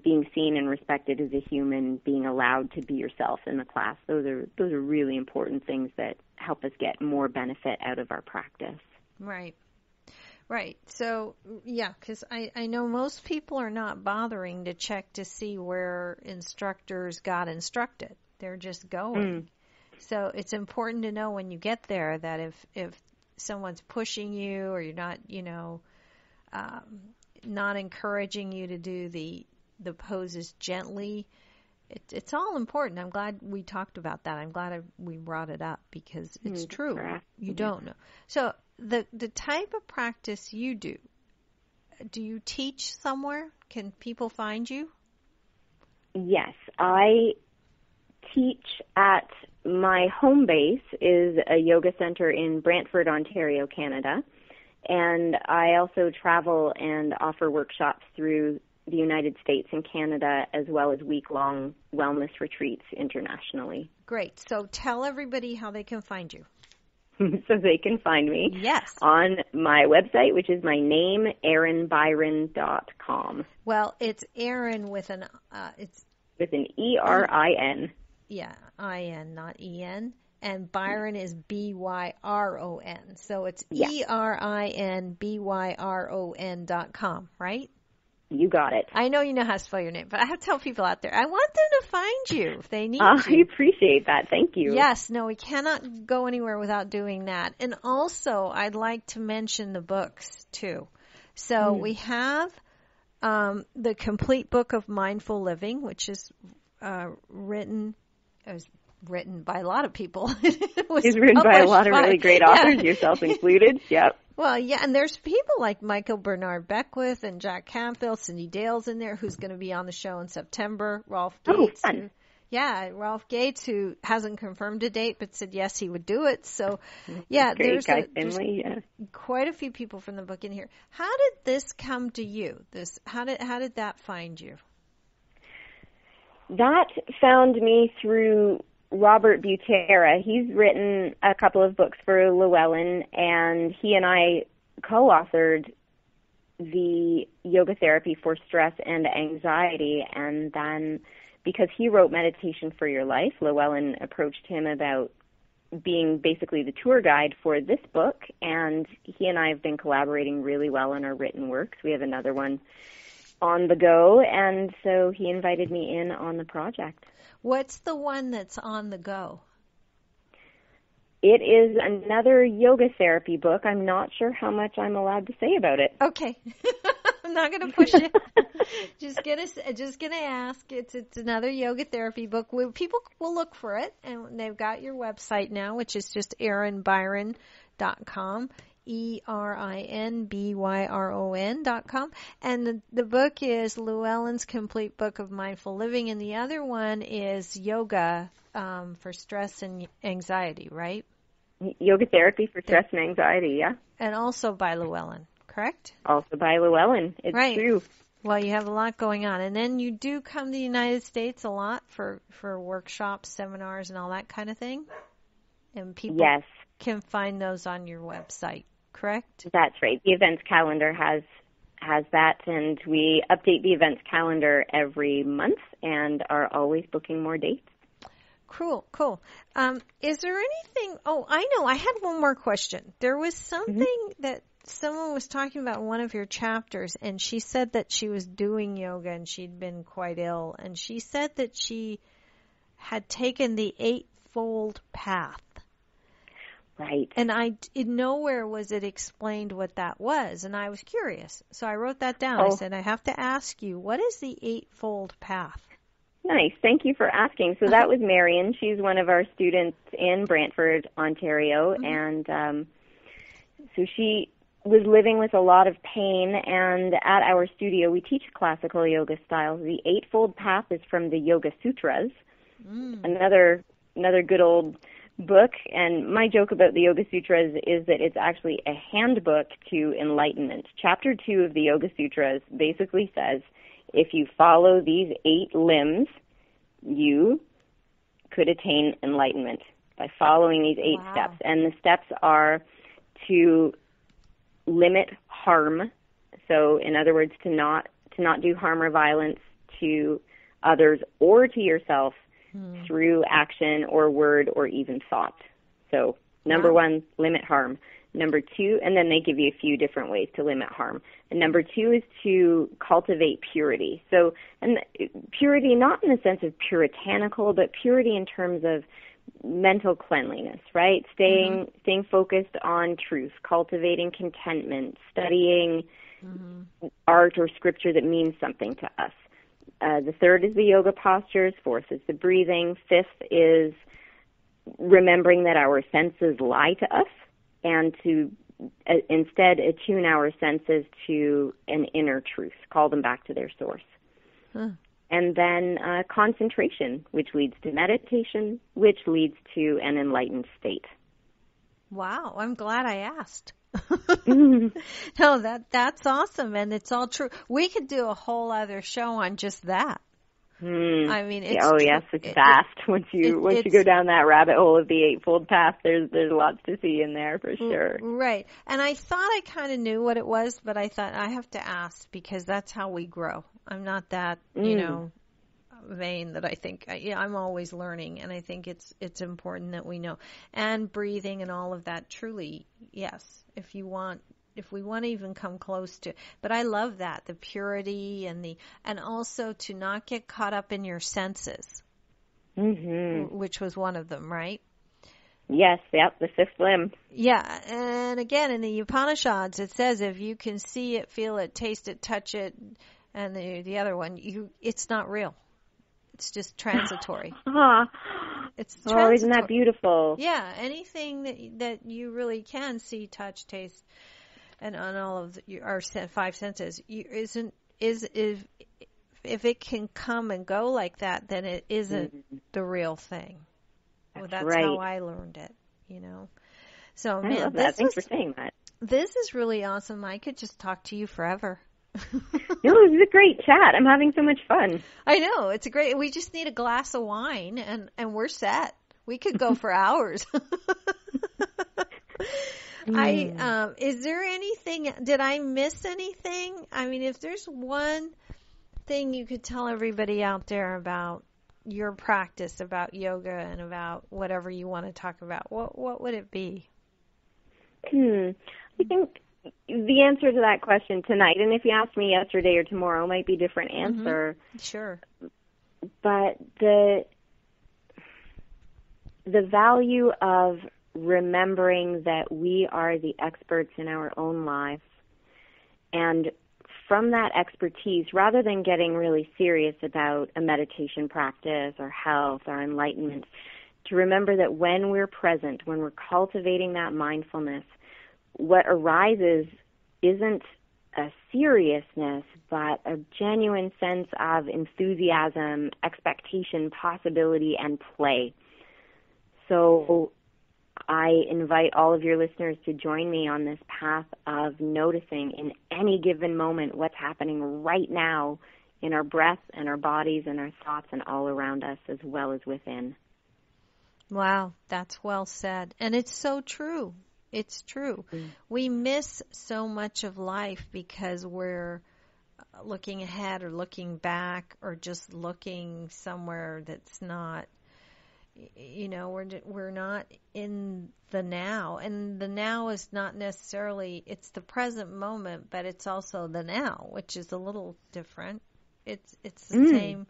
being seen and respected as a human, being allowed to be yourself in the class, those are really important things that help us get more benefit out of our practice. Right. Right. So, yeah, because I know most people are not bothering to check to see where instructors got instructed. They're just going. So it's important to know when you get there that if someone's pushing you, or you're not, not encouraging you to do the poses gently, it's all important. I'm glad we talked about that. I'm glad we brought it up, because it's true. Correct. You don't know. So the type of practice you do you teach somewhere? Can people find you? Yes, I teach at my home base is a yoga center in Brantford, Ontario, Canada. And I also travel and offer workshops through the United States and Canada, as well as week-long wellness retreats internationally. Great. So tell everybody how they can find you. So they can find me on my website, which is my name, ErinByron.com. Well, it's Erin with an with an E-R-I-N. Yeah, I-N, not E-N. And Byron is B-Y-R-O-N. So it's ERINBYRON.com, right? You got it. I know you know how to spell your name, but I have to tell people out there, I want them to find you if they need you. I appreciate that. Thank you. Yes, no, we cannot go anywhere without doing that. And also, I'd like to mention the books, too. So we have the Complete Book of Mindful Living, which is written by a lot of people. It's written by a lot of really great authors, yourself included. Yep. Well, yeah, and there's people like Michael Bernard Beckwith and Jack Canfield, Cindy Dale's in there, who's going to be on the show in September. Ralph Gates, Ralph Gates, who hasn't confirmed a date but said yes, he would do it. So, yeah, there's quite a few people from the book in here. How did this come to you? How did that find you? That found me through Robert Butera. He's written a couple of books for Llewellyn, and he and I co-authored the yoga therapy for stress and anxiety. And then because he wrote Meditation for Your Life, Llewellyn approached him about being basically the tour guide for this book, and he and I have been collaborating really well on our written works. We have another one on the go, and so he invited me in on the project. What's the one that's on the go? It is another yoga therapy book. I'm not sure how much I'm allowed to say about it. Okay. I'm not going to push it. just gonna ask. It's another yoga thyrope book. People will look for it, and they've got your website now, which is just erinbyron.com. ERINBYRON.com. And the book is Llewellyn's Complete Book of Mindful Living, and the other one is Yoga for Stress and Anxiety, right? Yoga Therapy for Stress and Anxiety, yeah. And also by Llewellyn, correct? Also by Llewellyn. It's right. True. Well, you have a lot going on. And then you do come to the United States a lot for workshops, seminars, and all that kind of thing? And people can find those on your website, correct? That's right. The events calendar has that, and we update the events calendar every month and are always booking more dates. Cool. Is there anything, I know, I had one more question. There was something that someone was talking about in one of your chapters, and she said that she was doing yoga and she'd been quite ill, and she said that she had taken the Eightfold Path. Right. And nowhere was it explained what that was, and I was curious. So I wrote that down. I said, I have to ask you, what is the Eightfold Path? Nice. Thank you for asking. So that was Marion. She's one of our students in Brantford, Ontario, and so she was living with a lot of pain, and at our studio we teach classical yoga styles. The Eightfold Path is from the Yoga Sutras, another good old book, and my joke about the Yoga Sutras is that it's actually a handbook to enlightenment. Chapter 2 of the Yoga Sutras basically says, if you follow these 8 limbs, you could attain enlightenment by following these 8 steps. And the steps are to limit harm. So, in other words, to not do harm or violence to others or to yourself through action or word or even thought. So, number 1, limit harm. Number 2, and then they give you a few different ways to limit harm. And number 2 is to cultivate purity. So, and purity not in the sense of puritanical, but purity in terms of mental cleanliness, right? Staying focused on truth, cultivating contentment, studying art or scripture that means something to us. The 3rd is the yoga postures. 4th is the breathing. 5th is remembering that our senses lie to us, and to instead attune our senses to an inner truth, call them back to their source. And then concentration, which leads to meditation, which leads to an enlightened state. Wow, I'm glad I asked. No, that's awesome, and it's all true. We could do a whole other show on just that. I mean, it's it's vast. Once you go down that rabbit hole of the Eightfold Path, there's lots to see in there for sure. Right. And I thought I kind of knew what it was, but I thought I have to ask because that's how we grow. I'm not that, vain that I think I'm always learning, and I think it's important that we know. And breathing and all of that, truly, yes. If we want to even come close to, but I love that, the purity and also to not get caught up in your senses, which was one of them, right? Yes, yep, the 5th limb. Yeah, and again, in the Upanishads, it says if you can see it, feel it, taste it, touch it, and the other one, it's not real. It's just transitory. It's transitory. Oh, isn't that beautiful? Yeah, anything that you really can see, touch, taste, and on all of our 5 senses, if it can come and go like that, then it isn't the real thing. That's right. How I learned it, So, I love that. Thanks for saying that. This is really awesome. I could just talk to you forever. No, this is a great chat. I'm having so much fun. I know. It's we just need a glass of wine and we're set. We could go for hours. Is there anything, did I miss anything? I mean, if there's one thing you could tell everybody out there about your practice, about yoga, and about whatever you want to talk about, what would it be? I think the answer to that question tonight, and if you ask me yesterday or tomorrow, might be a different answer. Mm-hmm. Sure. But the value of remembering that we are the experts in our own lives, and from that expertise, rather than getting really serious about a meditation practice or health or enlightenment, to remember that when we're present, when we're cultivating that mindfulness, what arises isn't a seriousness, but a genuine sense of enthusiasm, expectation, possibility, and play. So I invite all of your listeners to join me on this path of noticing in any given moment what's happening right now in our breath and our bodies and our thoughts and all around us as well as within. Wow, that's well said. And it's so true. It's true. Mm. We miss so much of life because we're looking ahead or looking back or just looking somewhere that's not, you know, we're not in the now. And the now is not necessarily, it's the present moment, but it's also the now, which is a little different. It's the same.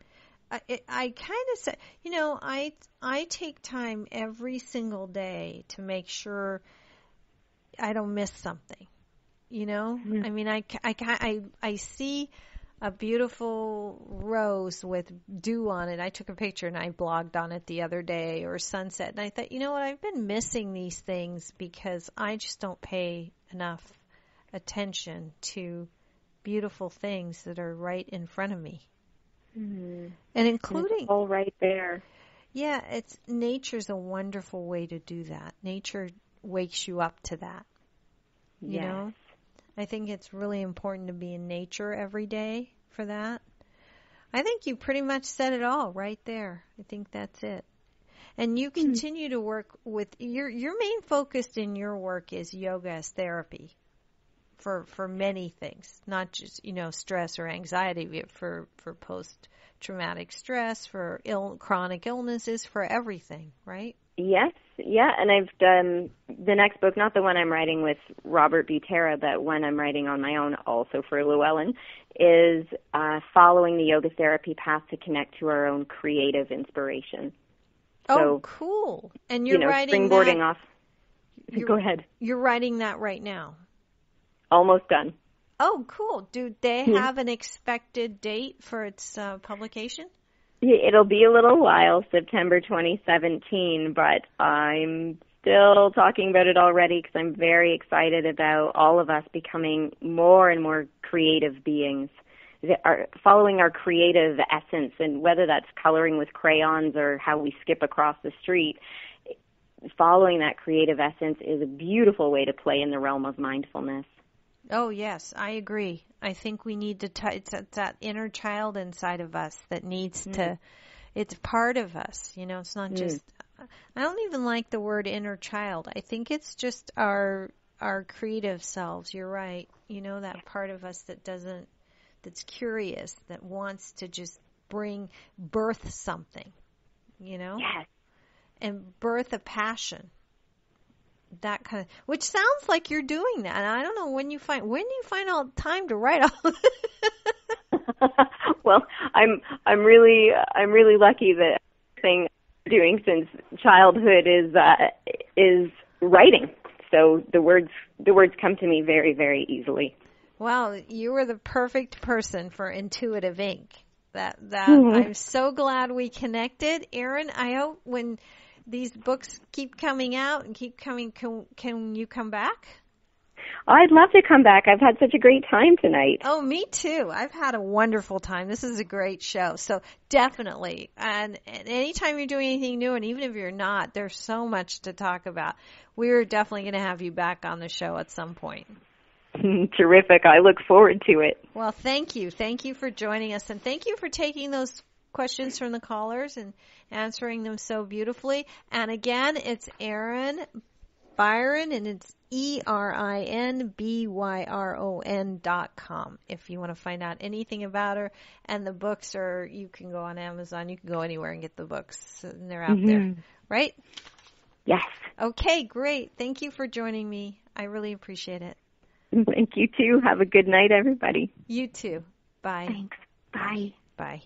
I kind of say, you know, I take time every single day to make sure I don't miss something, you know? Mm-hmm. I mean, I see a beautiful rose with dew on it. I took a picture and I blogged on it the other day, or sunset. And I thought, you know what? I've been missing these things because I just don't pay enough attention to beautiful things that are right in front of me. Mm-hmm. And including... It's all right there. Yeah, nature's a wonderful way to do that. Nature wakes you up to that. You know? I think it's really important to be in nature every day for that. I think you pretty much said it all right there. I think that's it. And you continue to work with your main focus in your work is yoga as therapy for many things, not just, you know, stress or anxiety, for post-traumatic stress, for chronic illnesses, for everything, right? Yes, yeah, and I've done the next book, not the one I'm writing with Robert Butera, but one I'm writing on my own, also for Llewellyn, is following the yoga therapy path to connect to our own creative inspiration. Oh, cool! And you're writing springboarding that, off. Go ahead. You're writing that right now. Almost done. Oh, cool! Do they have an expected date for its publication? It'll be a little while, September 2017, but I'm still talking about it already because I'm very excited about all of us becoming more and more creative beings, following our creative essence, and whether that's coloring with crayons or how we skip across the street. Following that creative essence is a beautiful way to play in the realm of mindfulness. Oh, yes, I agree. I think we need to it's that inner child inside of us that needs to, it's part of us, you know, it's not just, I don't even like the word inner child. I think it's just our creative selves. You're right. You know, that part of us that's curious, that wants to just birth something, you know? Yes. And birth a passion. That kind of, which sounds like you're doing that. And I don't know when do you find all the time to write all Well, I'm really lucky that thing I'm doing since childhood is writing. So the words come to me very, very easily. Wow, you were the perfect person for Intuitive Ink. That I'm so glad we connected. Erin, I hope when these books keep coming out and keep coming, can you come back? I'd love to come back. I've had such a great time tonight. Oh, me too. I've had a wonderful time. This is a great show. So definitely. And anytime you're doing anything new, and even if you're not, there's so much to talk about. We're definitely going to have you back on the show at some point. Terrific. I look forward to it. Well, thank you. Thank you for joining us. And thank you for taking those questions from the callers and answering them so beautifully. And again, it's Erin Byron, and it's ErinByron.com if you want to find out anything about her. And the books are, you can go on Amazon, you can go anywhere and get the books, and they're out there, right? Yes. Okay, great. Thank you for joining me. I really appreciate it. Thank you, too. Have a good night, everybody. You too. Bye. Thanks. Bye. Bye.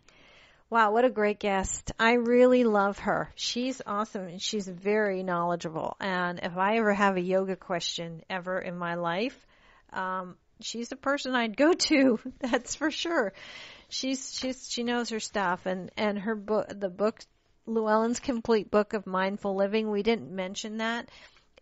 Wow, what a great guest. I really love her. She's awesome, and she's very knowledgeable. And if I ever have a yoga question ever in my life, she's the person I'd go to. That's for sure. She knows her stuff, and her book, the book, Llewellyn's Complete Book of Mindful Living, we didn't mention that.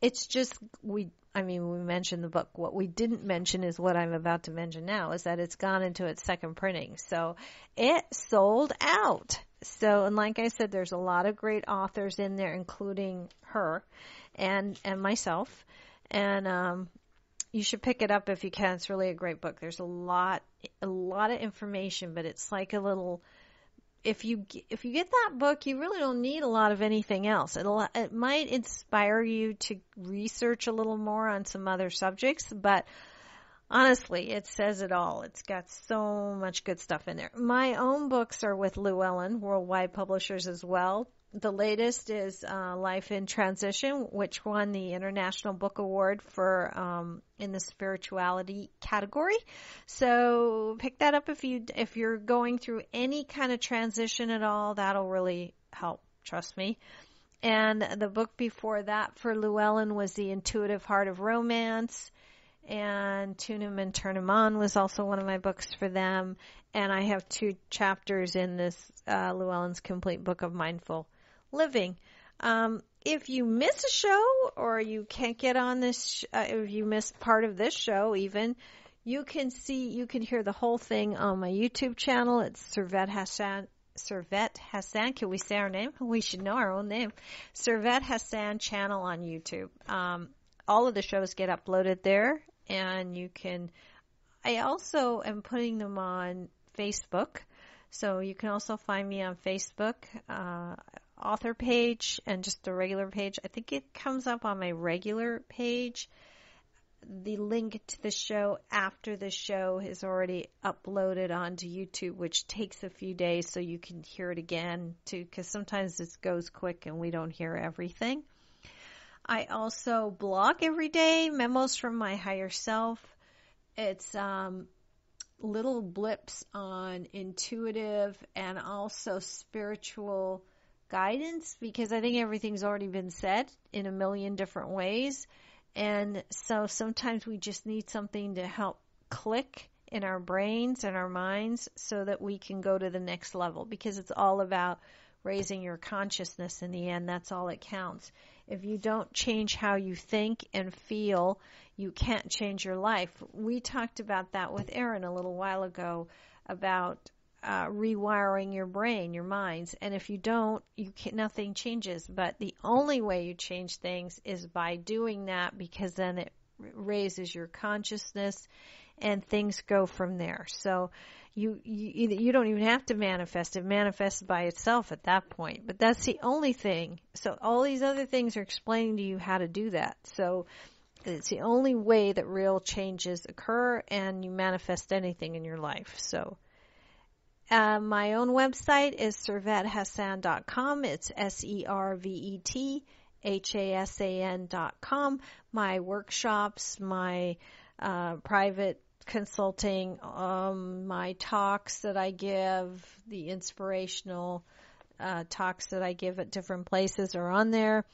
It's just, we mentioned the book. What we didn't mention is what I'm about to mention now, is that it's gone into its second printing. So it sold out. So, and like I said, there's a lot of great authors in there, including her and myself. And, you should pick it up if you can. It's really a great book. There's a lot of information, but it's like a little, if you get that book, you really don't need a lot of anything else. It might inspire you to research a little more on some other subjects, but honestly, it says it all. It's got so much good stuff in there. My own books are with Llewellyn, Worldwide Publishers as well. The latest is Life in Transition, which won the International Book Award for in the spirituality category. So pick that up if you're going through any kind of transition at all. That'll really help, trust me. And the book before that for Llewellyn was The Intuitive Heart of Romance. And Tune 'em and Turn 'em On was also one of my books for them. And I have 2 chapters in this Llewellyn's Complete Book of Mindful Living. If you miss a show or you can't get on this, if you miss part of this show even, you can hear the whole thing on my YouTube channel. It's Servet Hassan. Can we say our name? We should know our own name. Servet Hassan channel on YouTube. All of the shows get uploaded there, and I also am putting them on Facebook. So you can also find me on Facebook, author page and just the regular page. I think it comes up on my regular page. The link to the show after the show is already uploaded onto YouTube, which takes a few days so you can hear it again too, because sometimes this goes quick and we don't hear everything. I also blog every day, Memos from My Higher Self. It's little blips on intuitive and also spiritual guidance, because I think everything's already been said in a million different ways. And so sometimes we just need something to help click in our brains and our minds so that we can go to the next level, because it's all about raising your consciousness in the end. That's all that counts. If you don't change how you think and feel, you can't change your life. We talked about that with Erin a little while ago about rewiring your brain, your minds. And if you don't, nothing changes. But the only way you change things is by doing that, because then it raises your consciousness and things go from there. So you don't even have to manifest. It manifests by itself at that point. But that's the only thing. So all these other things are explaining to you how to do that. So it's the only way that real changes occur and you manifest anything in your life. So my own website is servethassan.com. It's SERVETHASAN.com. My workshops, my private consulting, my talks that I give, the inspirational talks that I give at different places are on there.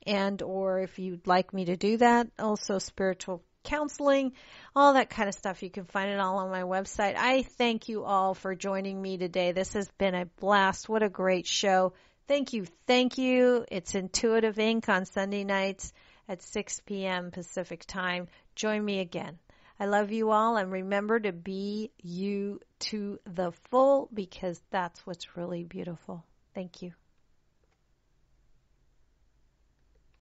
And or if you'd like me to do that, also spiritual counseling, all that kind of stuff. You can find it all on my website. I thank you all for joining me today. This has been a blast. What a great show. Thank you. Thank you. It's Intuitive Inc. on Sunday nights at 6 p.m. Pacific time. Join me again. I love you all, and remember to be you to the full, because that's what's really beautiful. Thank you.